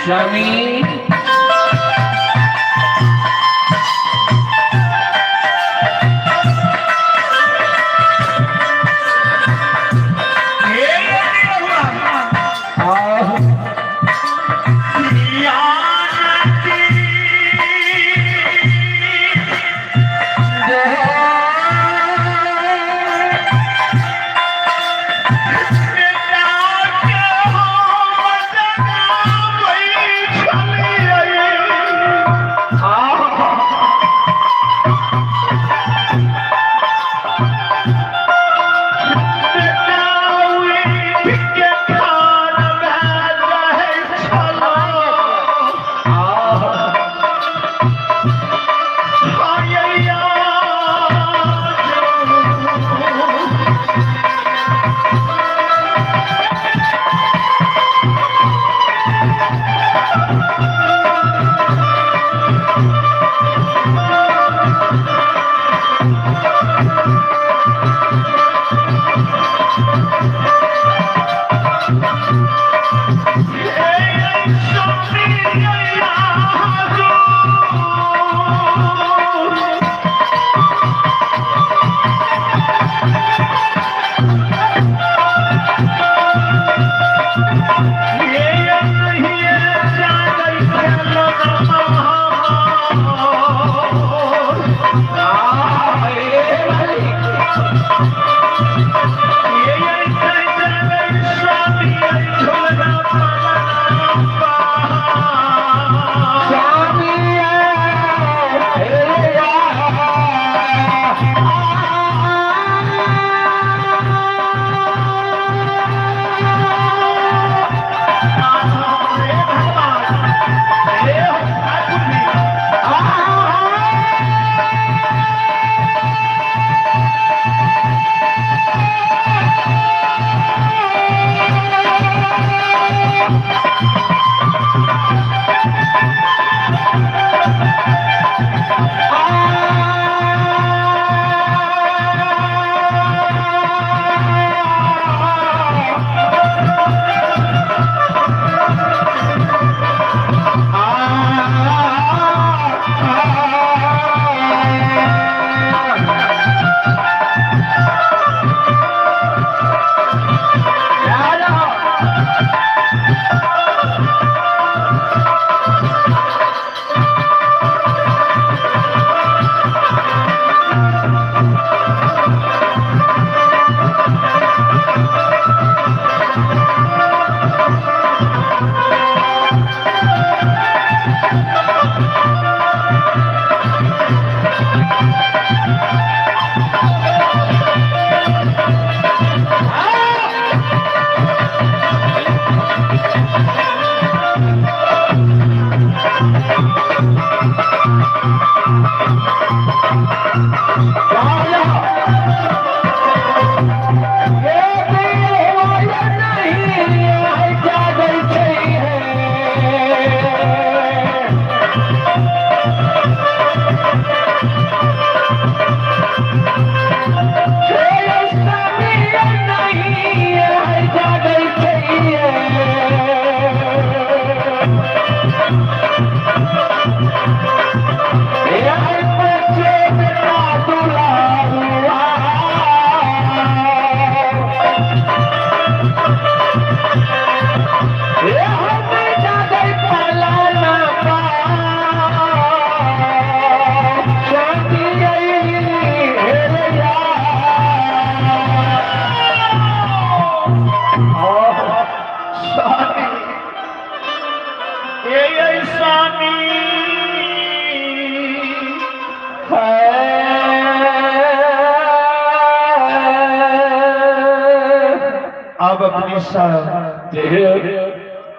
स्वामी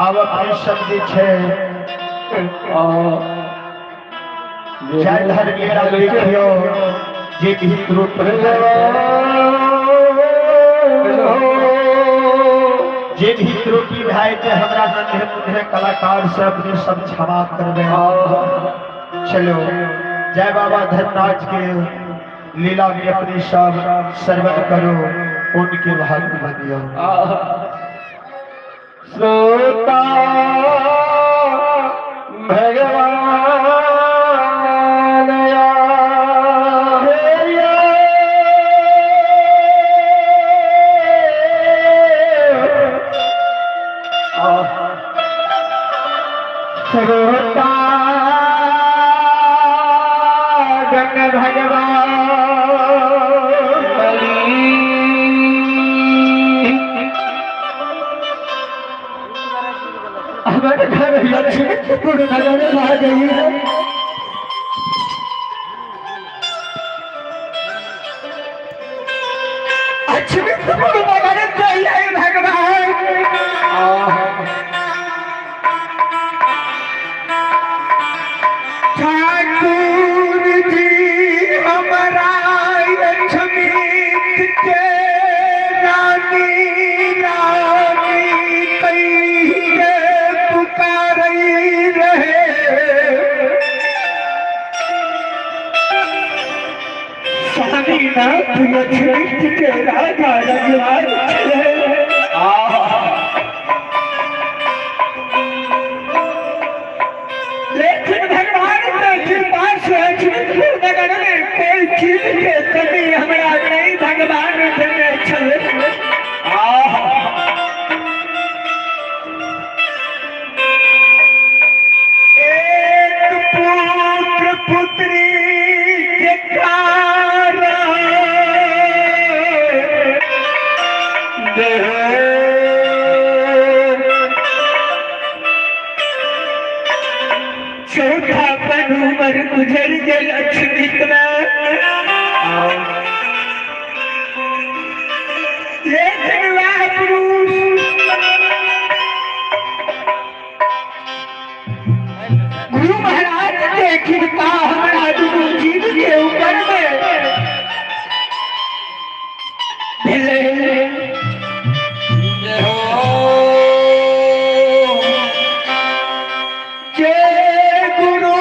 अब अपनी शक्ति छे जय धर्मेरा देखियो जे की त्रुट जे भी त्रुटि भाई के हमरा नन्हे मुन्हे कलाकार से अपने सब क्षमा कर दे। चलो जय बाबा धर्मराज के लीला में अपनी सब सर्वन करो, उनके भाग्य बनियो। सोता भगवान या सर्वता गण भगवान हमारे घर लक्ष्मी नजर आ गई है। लक्ष्मी नजर चाहिए भगवान। ठाकुर जी हमारा लक्ष्मी के रानी रानी कहीं पुकार रहे। स्वामीनाथ लक्ष्मी के राजा रघुराज लेकिन भगवान के कृपा से नगर में कोई चीज के कभी हमारा नहीं भगवान देने चले। पुत्री के चौथा पन उमर गुजर के लक्ष्मी लेकिन वह पुरुष गुरु महाराज के कृपा हमारा गुरु जी के ऊपर में जय गुरु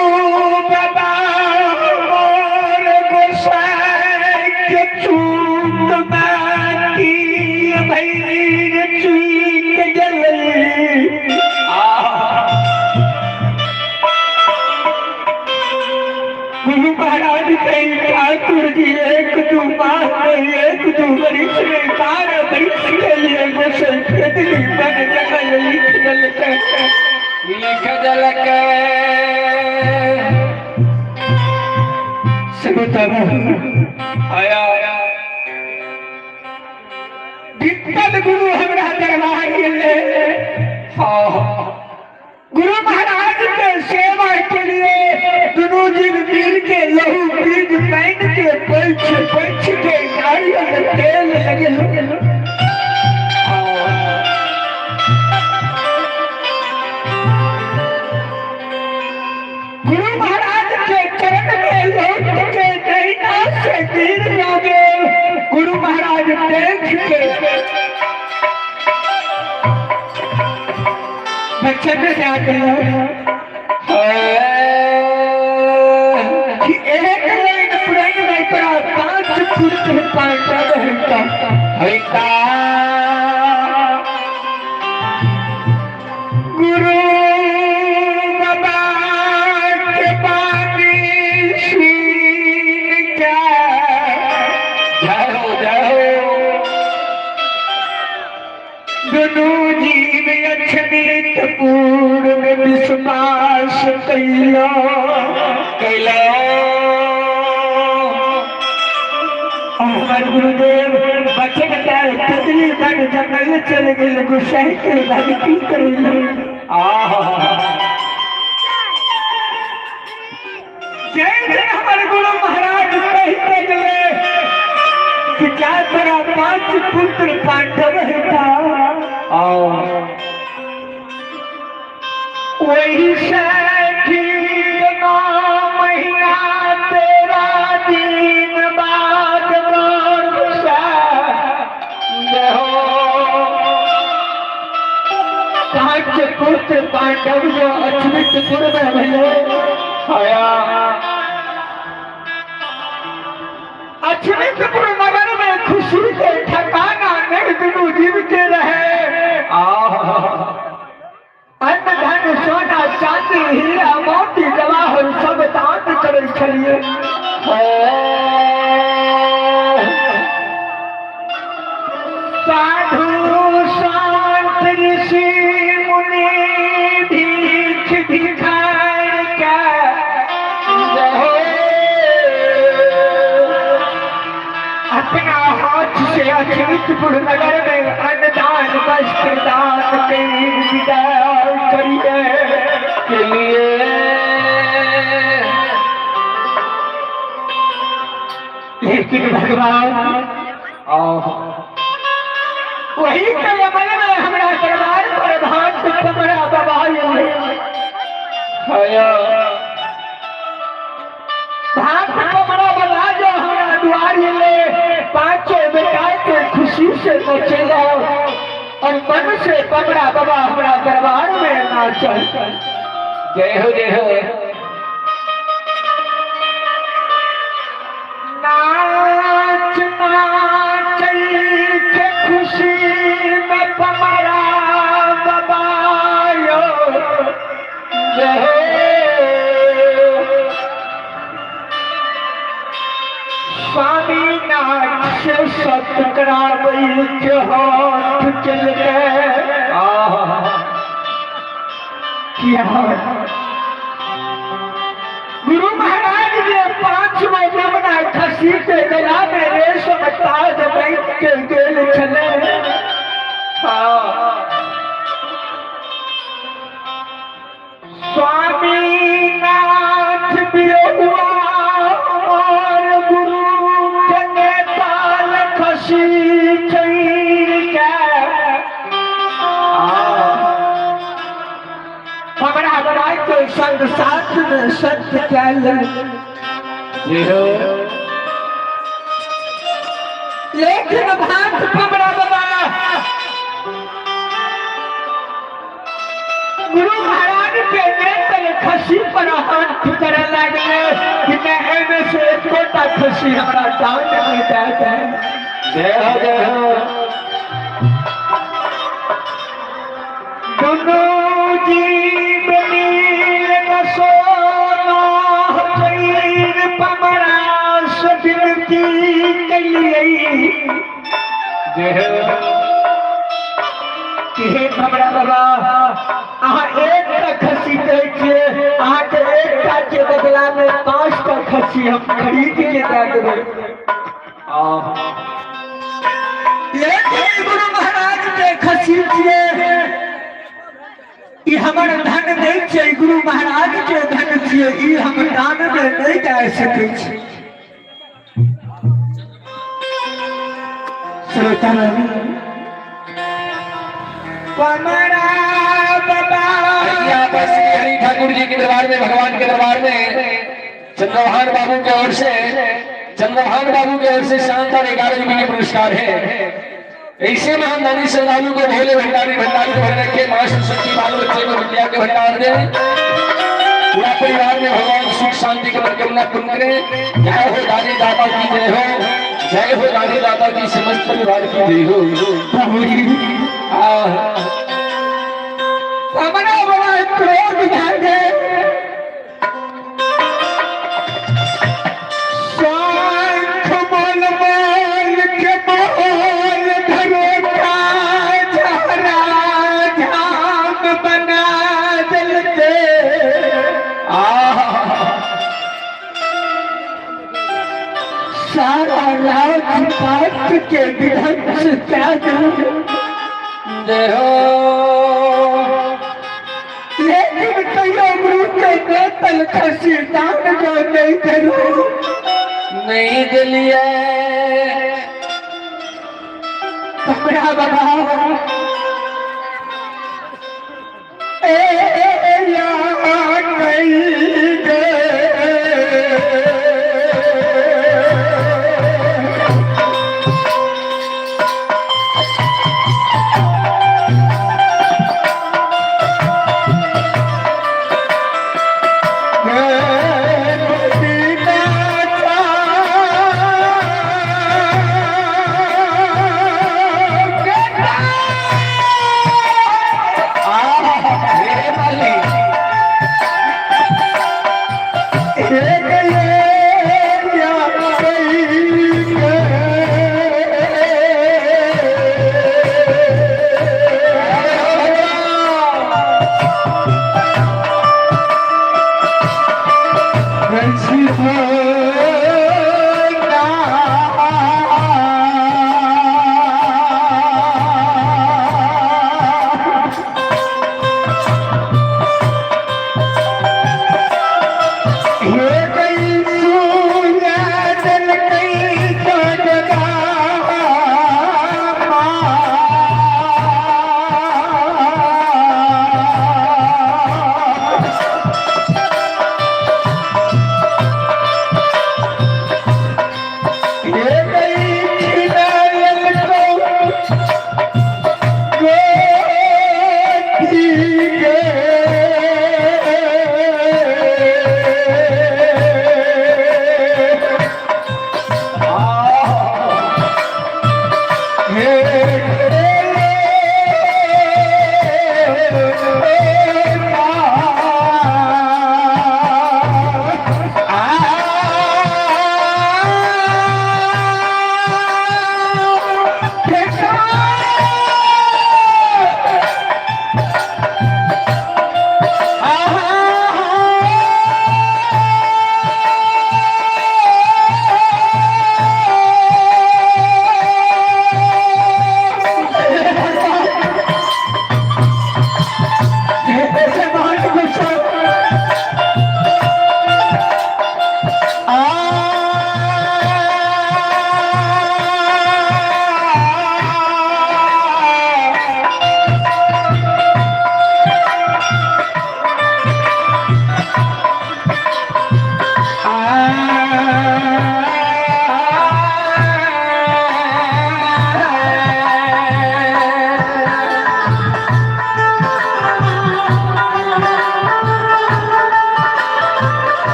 बाबा मोर गोसाई के चूत बाकी भैर चुई के जलई। गुरु महाराज कई ठाकुर जी एक दो माह में एक दो वर्ष में 12 वर्ष के लिए गोसल खेतली बन जगल लिख दल के आया विपद गुरु हमरा दरबार ले। गुरु महाराज के सेवा के लिए दोनों दिन वीर के लहू बीज पहन के पंच के नारियल तेल लगे। गुरु महाराज के चरण में लौट के नैना से गिर जाओगे। गुरु महाराज देख के बच्चे में जाते हैं कि एक लाइन पुरानी में पड़ा 5 फुट पांडव हरिता गुरु बाबा के पानी सीन क्या जाओ जाओ दोनों जीव अक्षमित पूर्व में विश्वास कैलो हमारे गुरुदेव बच्चे का तितली बन जंगल चल गए गुस्साई के बाद की करेंगे। जय जय हमारे गुरु महाराज कहते गए कि क्या तेरा 5 पुत्र पांडव था वही साथी 9 महीना तेरा दिन बाद पांच पुत्र पांडव जो अच्युतपुर में मिले आया। अच्युतपुर नगर में खुशी के ठिकाना नहीं दोनों जीव के रहे। अन्न धन सोना चांदी हीरा मोती जवाहर सब दान करे छलिए। साधु संत ऋषि मुनि भीख भिखार का अपना हाथ से अखिलपुर नगर में अन्नदान वस्त्र दान के विदा करिए के लिए लेकिन भगवान वही के अमल में हमारा दरबार पर भात कमरा दबाए भात कमरा बना जो हमारा द्वार ले पांचों बेटा के खुशी से नचेगा और मन से कमरा बाबा हमारा दरबार में नाचल। जय हो जय हो। नाच नाच के खुशी में कमरा दबायो जय हो। स्वामी नाच से सतकरावई के हाथ चल गए किया। गुरु महाराज ने 5 महीना खसी के गला में रेशम ताज बैठ के गेल चले। स्वामी नाथ भी हुआ और गुरु हमारा बड़ाई को संग साथ में सत्य कैल लेकिन भात कमरा बाबा गुरु महाराज के नेतल खसी पर हाथ करे लगे कि मैं एमे से छोटा खसी हमारा दान में देता है। जय हो जय हो। दोनों जीव नील सोना चैर पमरा सदिनती कलिए जय हो। हे हमरा बाबा अहाँ एक खसी दे छिए अहाँ के एक के बदला में 5 खसी हम खरीद के दे देबै। लेकिन गुरु महाराज के खसी छिए ई हमर धन नहीं छै गुरु महाराज के धन छिए ई हम दान में नहीं दे सकै छी। श्रोता कमरा बाबा हरि ठाकुर जी के दरबार में भगवान के दरबार में चंद्रभान बाबू की ओर से शानदार 11 रुपये के पुरस्कार है। ऐसे में हम नानी श्रद्धालु को भोले भंडारी को भर रखे माँ सरस्वती बाल बच्चे को विद्या के भंडार दे पूरा परिवार में भगवान सुख शांति की परिक्रमणा पूर्ण करे। जय हो दादी दादा की जय हो। जय हो दादी दादा की समस्त परिवार की जय हो। हमारा बड़ा क्रोध भागे शंख मोल मोल के मोल धरोखा झरा झाम बना दिलते सारा राजपाट के विध्वंस क्या जय हो। लेकिन कहियो गुरु के नेतल खसी दान जो नहीं करूं नहीं दिलिए कमरा बाबा Hallelujah.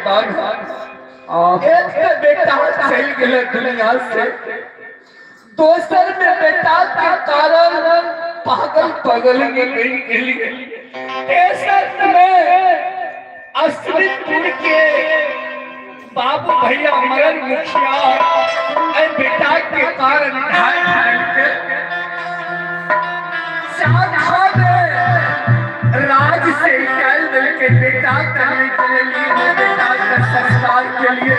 बता एक तो बेटा चल गए दुनिया से, दोसर में बेटा के कारण पागल पगल गई, तेसर में असलीपुर के बाबू भैया मरन मुखिया बेटा के कारण राज से कल दिल के बेटा करने के लिए बेटा का संस्कार के लिए